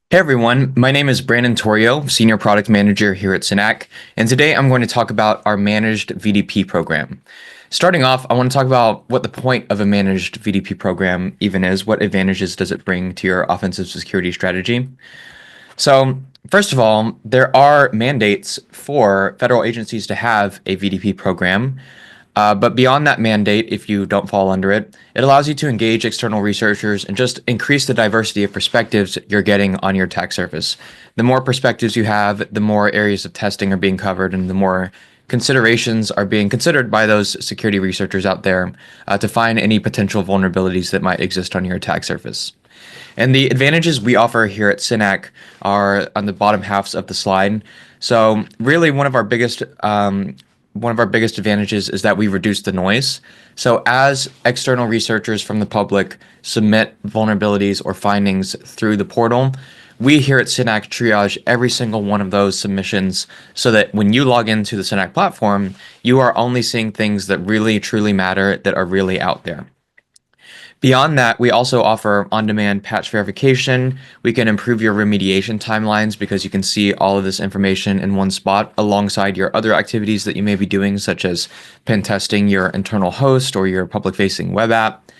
Hey everyone, my name is Brandon Torio, Senior Product Manager here at Synack, and today I'm going to talk about our Managed VDP program. Starting off, I want to talk about what the point of a Managed VDP program even is. What advantages does it bring to your offensive security strategy? So, first of all, there are mandates for federal agencies to have a VDP program. But beyond that mandate, if you don't fall under it, it allows you to engage external researchers and just increase the diversity of perspectives you're getting on your attack surface. The more perspectives you have, the more areas of testing are being covered, and the more considerations are being considered by those security researchers out there to find any potential vulnerabilities that might exist on your attack surface. And the advantages we offer here at Synack are on the bottom halves of the slide. So really one of our biggest advantages is that we reduce the noise. So as external researchers from the public submit vulnerabilities or findings through the portal, we here at Synack triage every single one of those submissions so that when you log into the Synack platform, you are only seeing things that really truly matter that are really out there. Beyond that, we also offer on-demand patch verification. We can improve your remediation timelines because you can see all of this information in one spot alongside your other activities that you may be doing, such as pen testing your internal host or your public-facing web app.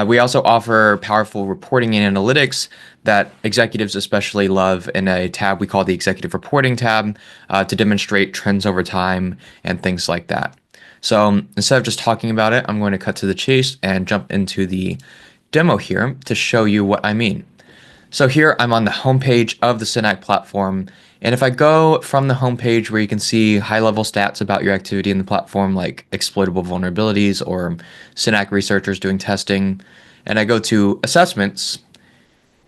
We also offer powerful reporting and analytics that executives especially love in a tab we call the Executive Reporting tab to demonstrate trends over time and things like that. So instead of just talking about it, I'm going to cut to the chase and jump into the demo here to show you what I mean. So here I'm on the homepage of the Synack platform. And if I go from the homepage where you can see high-level stats about your activity in the platform, like exploitable vulnerabilities or Synack researchers doing testing, and I go to assessments,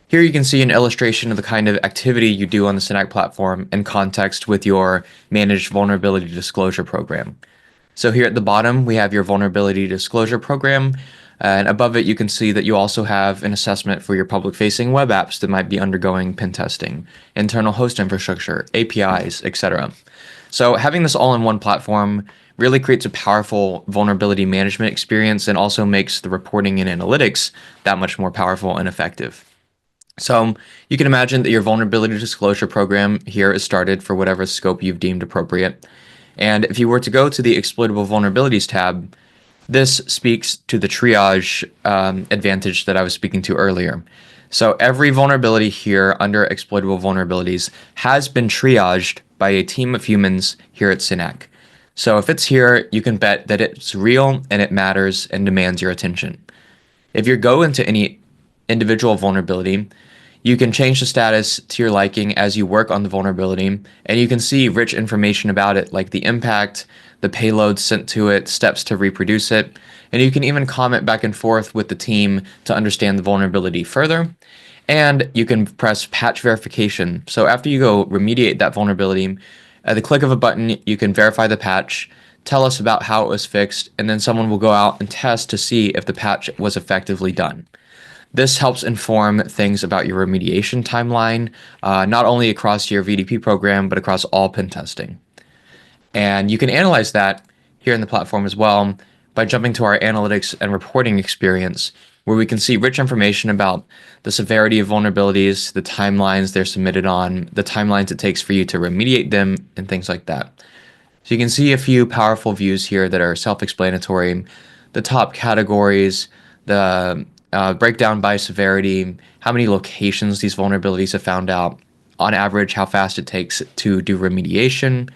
here you can see an illustration of the kind of activity you do on the Synack platform in context with your managed vulnerability disclosure program. So here at the bottom, we have your vulnerability disclosure program. And above it, you can see that you also have an assessment for your public-facing web apps that might be undergoing pen testing, internal host infrastructure, APIs, etc. So having this all in one platform really creates a powerful vulnerability management experience and also makes the reporting and analytics that much more powerful and effective. So you can imagine that your vulnerability disclosure program here is started for whatever scope you've deemed appropriate. And if you were to go to the exploitable vulnerabilities tab, this speaks to the triage advantage that I was speaking to earlier. So every vulnerability here under exploitable vulnerabilities has been triaged by a team of humans here at Synack. So if it's here, you can bet that it's real and it matters and demands your attention. If you go into any individual vulnerability, you can change the status to your liking as you work on the vulnerability, and you can see rich information about it, like the impact, the payload sent to it, steps to reproduce it, and you can even comment back and forth with the team to understand the vulnerability further. And you can press patch verification. So after you go remediate that vulnerability, at the click of a button, you can verify the patch, tell us about how it was fixed, and then someone will go out and test to see if the patch was effectively done. This helps inform things about your remediation timeline, not only across your VDP program, but across all pen testing. And you can analyze that here in the platform as well by jumping to our analytics and reporting experience, where we can see rich information about the severity of vulnerabilities, the timelines they're submitted on, the timelines it takes for you to remediate them, and things like that. So you can see a few powerful views here that are self-explanatory, the top categories, the breakdown by severity, how many locations these vulnerabilities have found out, on average, how fast it takes to do remediation,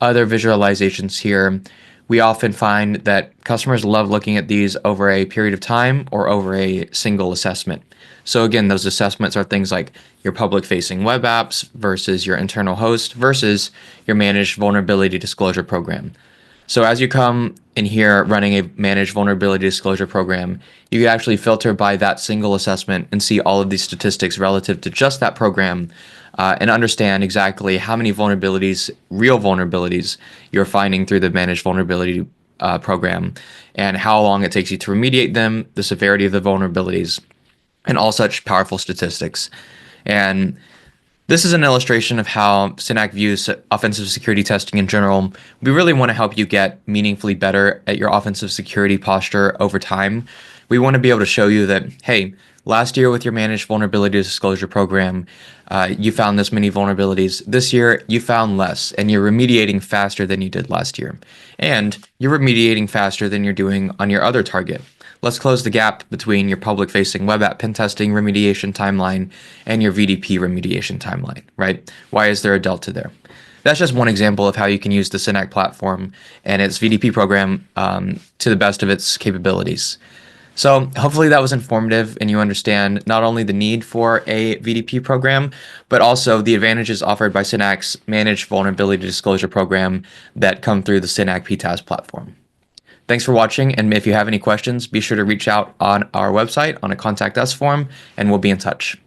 other visualizations here. We often find that customers love looking at these over a period of time or over a single assessment. So again, those assessments are things like your public-facing web apps versus your internal host versus your managed vulnerability disclosure program. So as you come in here running a managed vulnerability disclosure program, you can actually filter by that single assessment and see all of these statistics relative to just that program and understand exactly how many vulnerabilities, real vulnerabilities, you're finding through the managed vulnerability program and how long it takes you to remediate them, the severity of the vulnerabilities, and all such powerful statistics. And this is an illustration of how Synack views offensive security testing in general. We really want to help you get meaningfully better at your offensive security posture over time. We want to be able to show you that, hey, Last year with your managed vulnerability disclosure program, you found this many vulnerabilities. This year, you found less, and you're remediating faster than you did last year. And you're remediating faster than you're doing on your other target. Let's close the gap between your public-facing web app pen testing remediation timeline and your VDP remediation timeline, right? Why is there a delta there? That's just one example of how you can use the Synack platform and its VDP program to the best of its capabilities. So hopefully that was informative and you understand not only the need for a VDP program, but also the advantages offered by Synack's Managed Vulnerability Disclosure Program that come through the Synack PTAS platform. Thanks for watching, and if you have any questions, be sure to reach out on our website on a Contact Us form, and we'll be in touch.